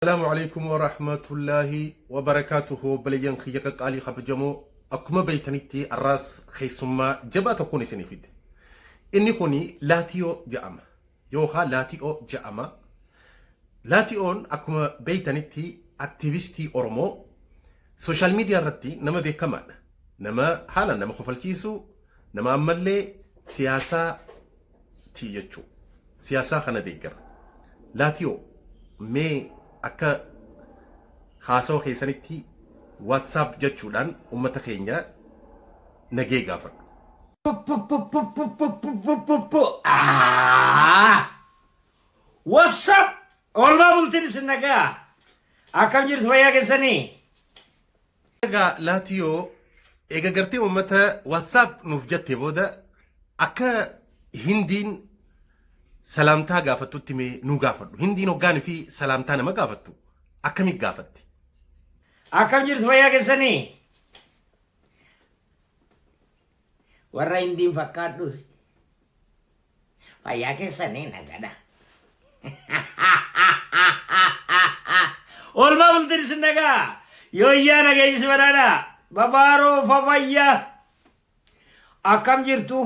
السلام عليكم ورحمة الله وبركاته. بليان خيك قالي خبجمو أكما بيتنيتي الراس خيسما جبا تكوني سنفيد إني خوني لاتيو جاما يوها لاتيو جاما لاتيون أكما بيتنيتي أكتيفيستي أورمو سوشال ميديا رتي نما بيكمان نما حالا نما خفلتيسو نما أمالي سياسة تيجو سياسة خنا ديگر لاتيو مي akka haasawa keessanitti WhatsApp jechuudhaan ummata keenya nagee gaafadhu. WhatsApp olmaa bultiin isin nagaa akkam jirtu fayyaa keessanii? Egaa laatiyoo eega gartee ummata WhatsApp nuuf jettee booda akka hindiin سلامتا غافتو تيمي نو غافدو هندي نو غاني في سلامتا نما غافتو اكمي غافتي akkam jirtu fayyaa keessanii? warra hindiin fakkaadhus fayyaa keessanii nagadha. olmaa bultiin isin nagaa yooyyaa nageessi badhaadha babaaroo fafayyaa akkam jirtu?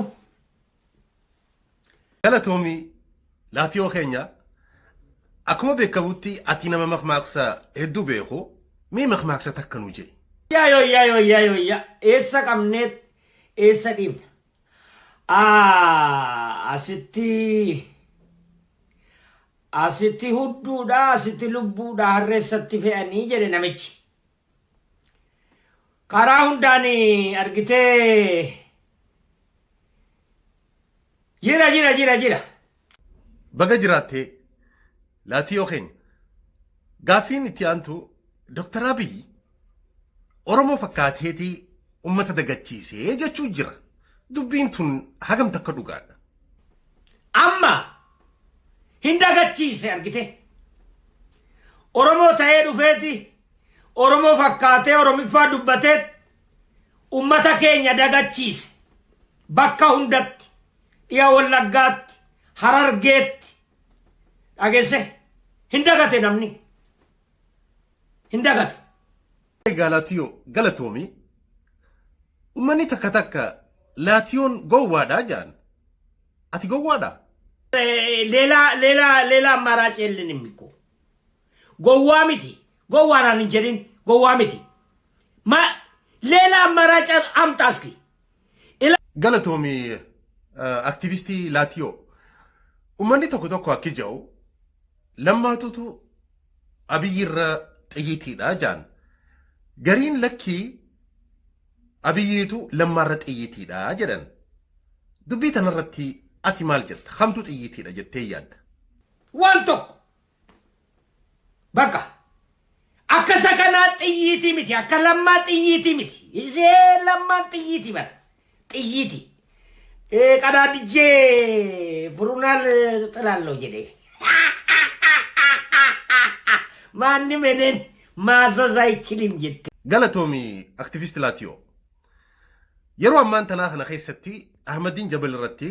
galatoomii laatiyoo keenya akkuma beekamutti ati nama maqmaaqsa hedduu beeku mee maqmaaqsa takka nu jee yaa eessa qabneet eessa dhibna asitti hudduudha asitti lubbuudha harreessatti fe'anii jedhe namichi karaa hundaan argitee jira baga jiraate laatiyoo keenya gaafiin itti aantu Dr. Abiy Oromoo fakkaateetii ummata dagachiisee jechuu jira dubbiin tun hagam takka dhugaadha amma hin dagachiise argite Oromoo ta'ee dhufeeti Oromoo fakkaatee Oromiffaa dubbatee ummata keenya dagachiise bakka hundatti dhiya wallaggaatti harargeetti dhageesse hin dagate namni hin dagate. Egaa laatiyoo galatoomi ummanni takka takka laatiyoon gowwaadhaa jaan ati gowwaadhaa? ሌላ አማራጭ የለንም እኮ ጎዋሚቲ ጎዋናን እንጀሪን ጎዋሚቲ ሌላ አማራጭ አምጣ እስኪ galatoomii aktivistii laatiyoo ummanni tokko tokko akki jedhu lammaatutu abiyyirra xiyyiitiidha jaan gariin lakkii abiyyiitu lammaarra xiyyiitiidha jedhan dubbii tanarratti ati maal jetta kamtu xiyyiitiidha jettee yaadda? waan tokko bakka akka sakanaa xiyyiitii miti akka lammaa xiyyiitii miti isee lammaan xiyyiitii bara xiyyiitii ቀዳድጄ ብሩናል ጥላለሁ ጀዴ ማንም እኔን ማዘዝ አይችልም ጀዴ galatoomii aktivisti laatiyoo yeroo ammaan tanaa kana keessatti Ahmadiin Jabal irratti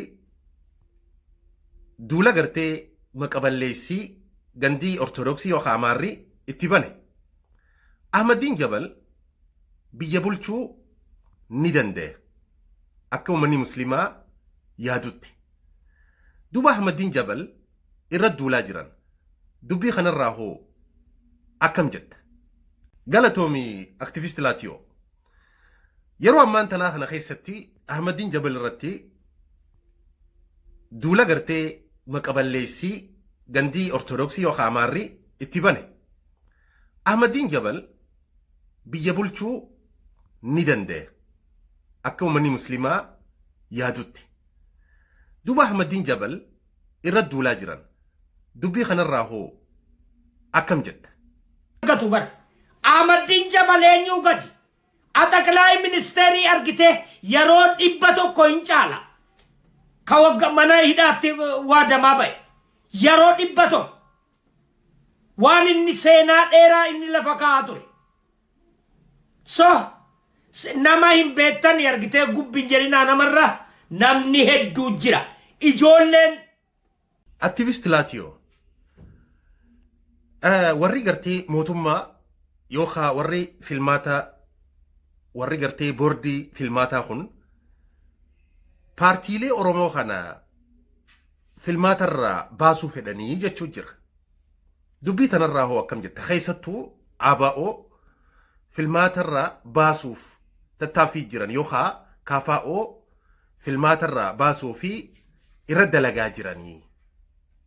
duula gartee maqaballeessii gandii ortodoksii yookaan amaarrii itti bane Ahmadiin Jabal biyya bulchuu ni danda'e akka uummanni muslimaa yaadutti duba Ahmadiin Jabal irra duulaa jiran dubbii kanarraa hoo akkam jetta? galatoomii aktivisti laatiyoo yeroo ammaan tanaa kana keessatti Ahmadiin Jabal irratti duula gartee maqaballeessii gandii ortodoksii yookaan amaarrii itti bane Ahmadiin Jabal biyya bulchuu ni danda'e akka uummanni muslimaa yaadutti duba Ahmadiin Jabal irra duulaa jiran dubbii kanarraa hoo akkam jetta? gatu bar Ahmadiin Jabal eenyuu gadi ataklaayi ministeerii argite yeroo dhibba tokko hin caala ka wagga mana hidhaatti waadamaa ba'e yeroo dhibba tokko waan inni seenaa dheeraa inni lafa kaa'aa ture so nama hin beektani argitee gubbin jedhinaa namarra namni hedduu jira ijoolleen aktivisti laatiyoo warri gartee mootummaa yookaan warri filmaataa warri gartee boordii filmaataa kun paartiilee Oromoo kana filmaatarraa baasuu fedhanii jechuu jira. Dubbii tanarraa hoo akkam jetta keessattuu ABO filmaatarraa baasuuf tattaaffii jiran yookaan KFO filmaatarraa baasuu fi irra dalagaa jiranii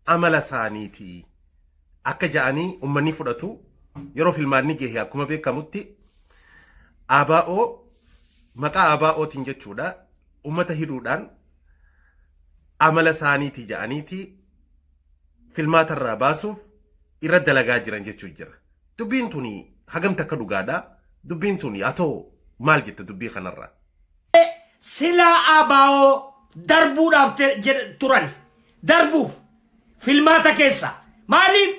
amala isaaniitii akka ja'anii ummanni fudhatu yeroo filmaanni gahe akkuma beekamutti ABO maqaa ABOtiin jechuudha ummata hidhuudhaan amala isaaniitii ja'aniitii filmaatarraa baasuuf irra dalagaa jiran jechuu jira. Dubbiin tuni hagamta akka dhugaadha. Dubbiin tuni atoo maal jetta dubbii kanarraa? Sila ABO darbuudhaaf turan darbuuf filmaata keessa maaliif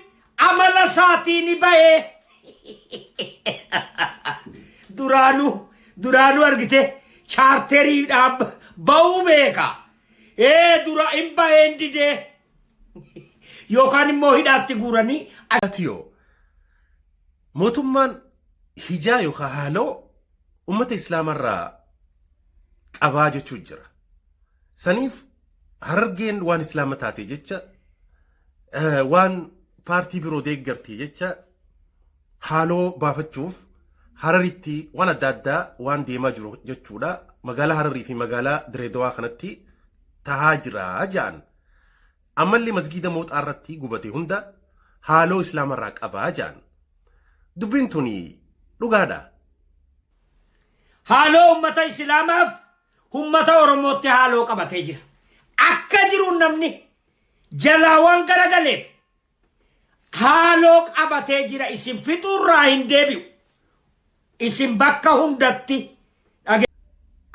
amala isaatiin bahee duraanuu argite chaarteriidhaaf ba'uu beeka. Dura hin baheen didee yookaan immoo hidhaatti guuranii. Atiyoo mootummaan hijaa yookaan haaloo ummata islaamarraa qabaa jechuu jira. Saniif Harargeen waan islaama taate jecha waan paartii biroo deeggartii jecha haaloo baafachuuf Hararitti waan adda addaa waan deemaa jiru jechuudha. Magaalaa Hararii fi magaalaa Direedawaa kanatti tahaa jira ja'an. Ammallee masgiida mooxaa irratti gubate hunda haaloo islaamarraa qabaa ja'an. Dubbiin tuni dhugaadha. Haaloo ummata islaamaaf ummata Oromootti haaloo qabatee jira. Akka jiru namni jalaa waan garagaleef haaloo qabatee jira. Isin fixuurraa hin deebi'u. Isin bakka hundatti.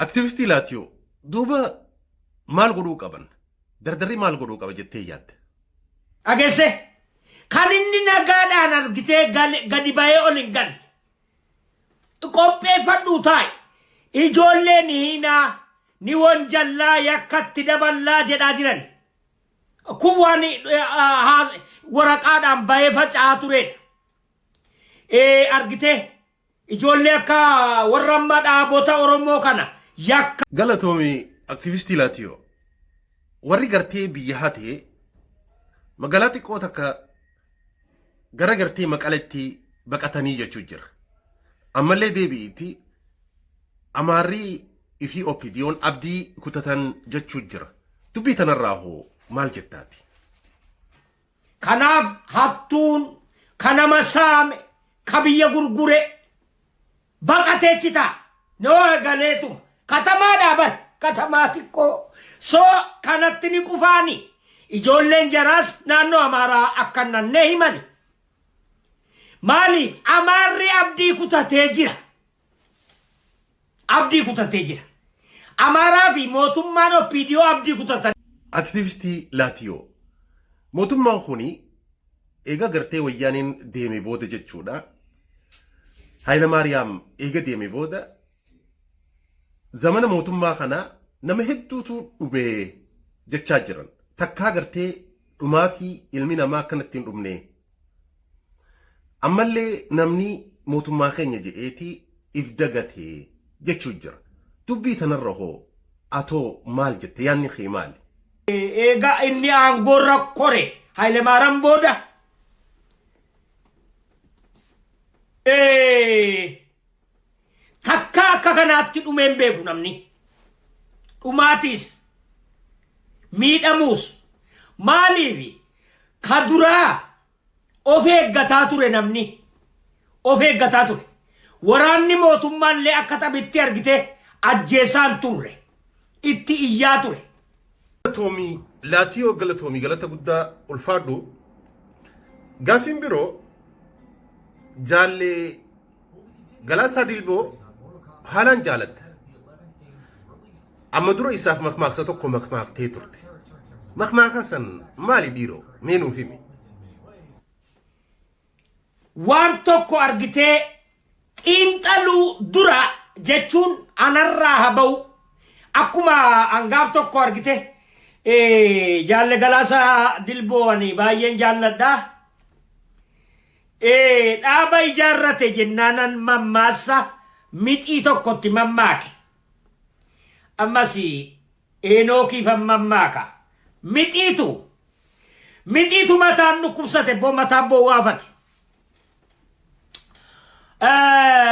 Aktivistii Laatiyoo duuba maal godhuu qaban? Dardarri maal godhuu qaba jettee yaadde? Ageesse kan inni nagaadhaan argitee gadi bahee ol hin galle. Qopheeffadhuu taa'e. Ijoolleen hinaa ni wanjallaa yakkatti daballaa jedhaa jiran. Kun waan waraqaadhaan bahee faca'aa turedha. Argitee ijoollee akka warra amma dhaabota Oromoo kana yakka. Galatoomii aktivistii Laatiyoo warri gartee biyya hatee magaalaa xiqqoo takka gara gartee Maqaletti baqatanii jechuu jira. Ammallee deebi'iitti Amaarrii ifi Opidiyoon abdii kutatan jechuu jira. Dubbii tanarraa hoo maal jettaati? Kanaaf hattuun kanama saame ka biyya gurgure baqatee citaa noo galeetu katamaa dhaaban katamaa xiqqoo soo kanatti ni qufaani ijoolleen jaraas naannoo Amaaraa akka nannee himani. Maaliif Amaarri abdii kutatee jira. Abdii kutatee jira. Amaaraa fi mootummaan Opidiyoo abdii kutatan. Aktivistii Laatiyoo mootummaan kuni eega gartee wayyaaniin deeme booda jechuudha. Hayilamaariyaam eega deeme booda zamana mootummaa kana nama hedduutu dhume jechaa jiran. Takkaa gartee dhumaatii ilmi namaa akkanatti hin dhumne. Ammallee namni mootummaa keenya jedheeti if dagatee jechuu jira. Dubbii tanarra hoo atoo maal jette yaanni kee maali? Eega inni aangoorra kore Hayilamaariyaam booda takka akka kanaatti dhumeen beeku namni. Dhumaatiis miidhamuus maaliifi ka duraa of eeggataa ture namni. Of eeggataa ture. Waraanni mootummaallee akka taphitti argite ajjeesaan turre. Itti iyyaa ture. Galatoomii Laatiyoo galatoomii galata guddaa ulfaadhu. Gaafiin biroo jaallee Galaasaa Dilboo haalaan jaalatte. Amma dura isaaf makmaaksa tokko makmaaktee turte. Makmaaka san maali dhiiroo mee nuuf himi? Waan tokko argitee xiinxaluu dura jechuun anarraa haba'u akkuma angaaf tokko argite jaalle Galaasaa Dilboo ani baay'een jaalladhaa. dhaaba ijaarrate jennaanan mammaassa mixii tokkotti mammaake. Ammas Enookiif mammaaka. Mixiitu mataan dhukkubsate boo mataan bowwaafate.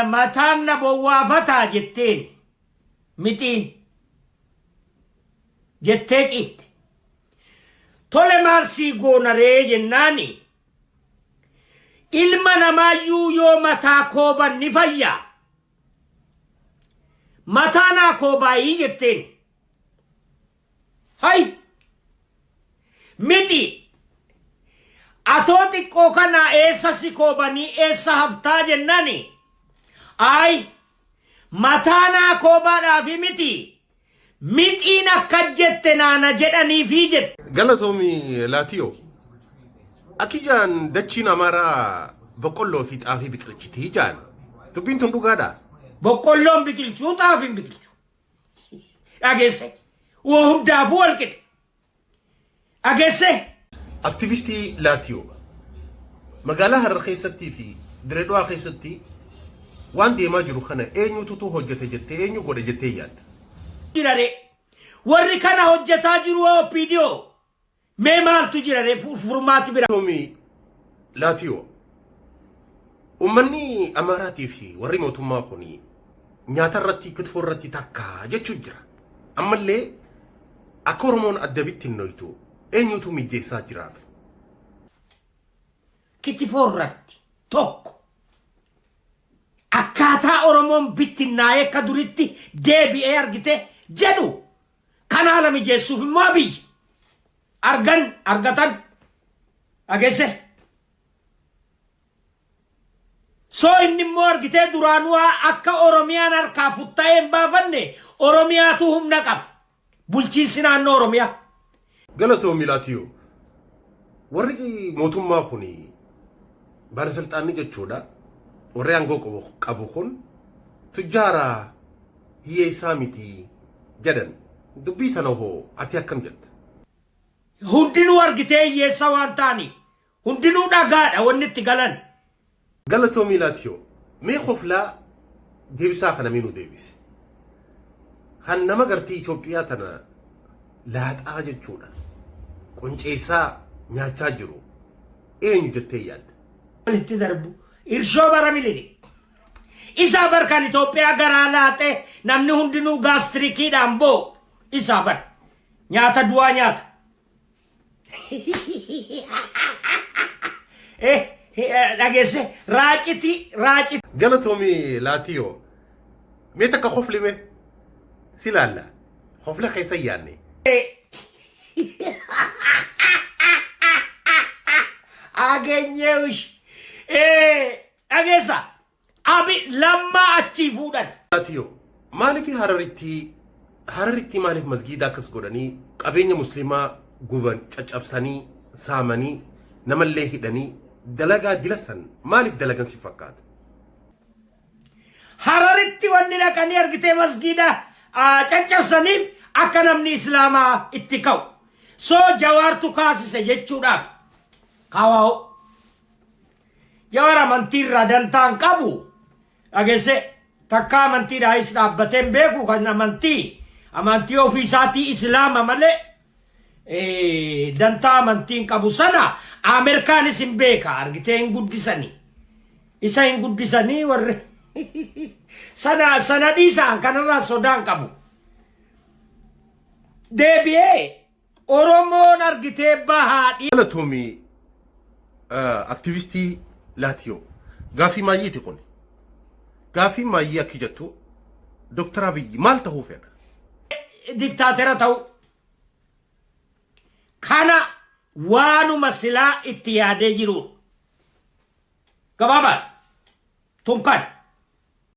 Mataan na bowwaafataa jetteen mixiin jettee ciifte. Tole maarsii goonaree jennaani ilma namaayyuu yoo mataa kooban ni fayyaa. Mataa naa koobaayii jetteen. Hay miti atoo xiqqoo kana eessa si koobanii eessa haftaa jennaani ay mataa naa koobaadhaafi miti mixiin akka jette naana jedhaniifi jette. Galatoomi laatiyoo akijaan dachiin amaaraa boqqolloo fi xaafii biqilchitii jaan dubbiin tun dhugaadha. Boqqolloon biqilchuu xaafiin biqilchuu dhageesse hundaafuu walqixe dhageesse. Aktivistii laatiyoo magaalaa Harar keessattii fi Direedowaa keessatti waan deemaa jiru kana eenyutu hojjete jettee eenyu godhe jettee yaadda? Jirare warri kana hojjetaa jiru OPDO mee maaltu jirare furmaati bira. Toomi laatiyoo ummanni Amaaraatii fi warri mootummaa kuni nyaata irratti kitfoo irratti takka jechuu jira. Ammallee akka Oromoon adda bittinnoytu eenyutu mijjeessaa jiraaf? Kitfoo irratti tokko akkaataa Oromoon bittinnaa'ee akka duritti deebi'ee argite jedhu kan haala mijeessuuf immoo biyyi argatan dhageesse. So inni immoo argitee duraanuu akka Oromiyaan harkaa futta'ee hin baafanne Oromiyaatu humna qaba. Bulchiinsi naannoo Oromiyaa. Galatoomi laatiyoo warri mootummaa kuni baalasilxaanni jechuudha. Warri aangoo qabu kun tujjaara hiyyeessaa miti jedhan dubbii tana hoo ati akkam jetta? Hundinuu argitee hiyyeessa waan ta'aniif hundinuu dhagaadha wanni itti galan. Galatoomi laatiyoo mee qoflaa deebisaa kana miinuu deebise. Kan nama gartii Itoophiyaa tana laaxaa jechuudha. Qonceessaa nyaachaa jiru eenyu jettee yaadda? Walitti darbu irshoo bara milirii. Isaa bar kan Itoophiyaa garaa laaxee namni hundinuu gaastirikiidhaan boo isaa bar nyaata du'aa nyaata. Dhageesse raaciti. Galatoomi laatiyoo mee takka qoflime si laalla qofla keessa yaanne. Ageenyeesh dhageessa abi lamma achii fuudhan. Laatiyoo maaliif Hararitti maaliif masgiida akkas godhanii qabeenya musliimaa guban caccabsanii saamanii namallee hidhanii dalagaa dilasan maaliif dalagan si fakkaata? Hararitti wanni dhaqanii argitee masgiida caccabsaniif akka namni islaamaa itti ka'u. So Jawaartu kaasise jechuudhaaf kawaa'u. Jawaar amantiirraa dantaan qabu dhageesse takka amantiidhaayis dhaabbateen beeku kan amantii ofiisaatii islaama malee dantaa amantiin qabu sana Ameerikaanis hin beeka argitee hin guddisanii. Isa hin guddisanii warri sana dhiisaan kanarraa sodaan qabu. Deebi'ee Oromoon argitee bahaadhi. Galatoomi aktivistii laatiyoo gaafii maayyiiti kun gaafii maayyii akki jettu Dr. Abiyyi maal ta'uu fedha? Diktaatera ta'u kana waanuma silaa itti yaadee jiru gabaabaa tunkan.